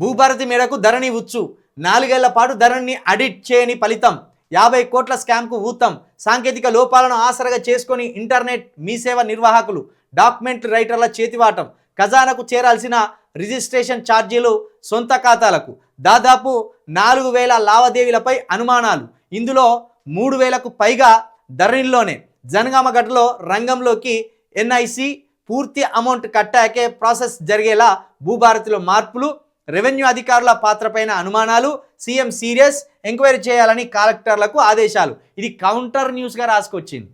భూభారతి మేడకు ధరణి ఉచ్చు 4 ఏళ్ల పాటు ధరణిని ఆడిట్ చేయని ఫలితం 50 కోట్ల స్కామ్కు ఊతం సాంకేతిక లోపాలను ఆసరగా చేసుకొని ఇంటర్నెట్ మీ సేవ నిర్వాహకులు డాక్యుమెంట్ రైటర్ల చేతివాటం ఖజానాకు చేరాల్సిన రిజిస్ట్రేషన్ ఛార్జీలు సొంత ఖాతాలకు దాదాపు 4000 లావాదేవీలపై అనుమానాలు ఇందులో 3000కు పైగా ధరణిలోనే జనగామగడ్డలో రంగంలోకి ఎన్ఐసి పూర్తి అమౌంట్ కట్టాకే ప్రాసెస్ జరిగేలా భూభారతిలో మార్పులు రెవెన్యూ అధికారుల పాత్రపైన అనుమానాలు సీఎం సీరియస్ ఎంక్వైరీ చేయాలని కలెక్టర్లకు ఆదేశాలు ఇది కౌంటర్ న్యూస్గా రాసుకొచ్చింది.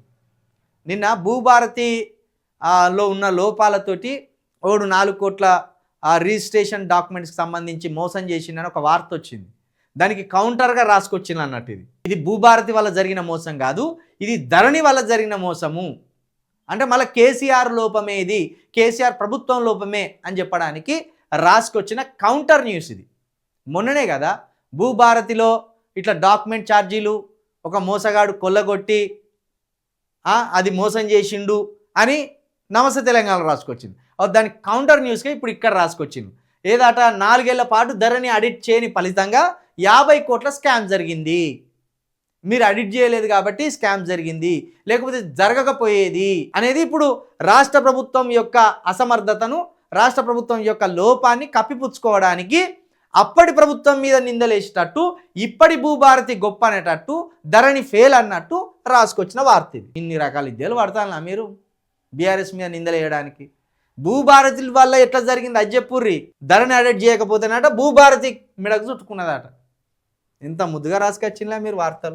నిన్న భూభారతి లో ఉన్న లోపాలతోటి 4 కోట్ల రిజిస్ట్రేషన్ డాక్యుమెంట్స్కి సంబంధించి మోసం చేసిందని ఒక వార్త వచ్చింది. దానికి కౌంటర్గా రాసుకొచ్చింది అన్నట్టు. ఇది భూభారతి వల్ల జరిగిన మోసం కాదు, ఇది ధరణి వల్ల జరిగిన మోసము. అంటే మళ్ళీ కేసీఆర్ లోపమే, ఇది కేసీఆర్ ప్రభుత్వం లోపమే అని చెప్పడానికి రాసుకొచ్చిన కౌంటర్ న్యూస్ ఇది. మొన్ననే కదా భూభారతిలో ఇట్లా డాక్యుమెంట్ ఛార్జీలు ఒక మోసగాడు కొల్లగొట్టి అది మోసం చేసిండు అని నమస్తే తెలంగాణ రాసుకొచ్చింది. దానికి కౌంటర్ న్యూస్గా ఇప్పుడు ఇక్కడ రాసుకొచ్చింది. ఏదట 4 ఏళ్ల పాటు ధరని ఆడిట్ చేయని ఫలితంగా 50 కోట్ల స్కామ్ జరిగింది. మీరు ఆడిట్ చేయలేదు కాబట్టి స్కామ్ జరిగింది, లేకపోతే జరగకపోయేది అనేది ఇప్పుడు రాష్ట్ర ప్రభుత్వం యొక్క అసమర్థతను, రాష్ట్ర ప్రభుత్వం యొక్క లోపాన్ని కప్పిపుచ్చుకోవడానికి అప్పటి ప్రభుత్వం మీద నిందలేసేటట్టు ఇప్పటి భూభారతి గొప్ప అనేటట్టు ధరణి ఫెయిల్ అన్నట్టు రాసుకొచ్చిన వార్త ఇది. ఇన్ని రకాల విద్యలు పడతానా మీరు బీఆర్ఎస్ మీద నిందలేయడానికి? భూభారతి వల్ల ఎట్లా జరిగింది అది చెప్పుర్రి. ధరణి ఆడిట్ చేయకపోతేనట భూభారతి మెడకు చుట్టుకున్నదట. ఎంత ముద్దుగా రాసుకొచ్చిందా మీరు వార్తలు.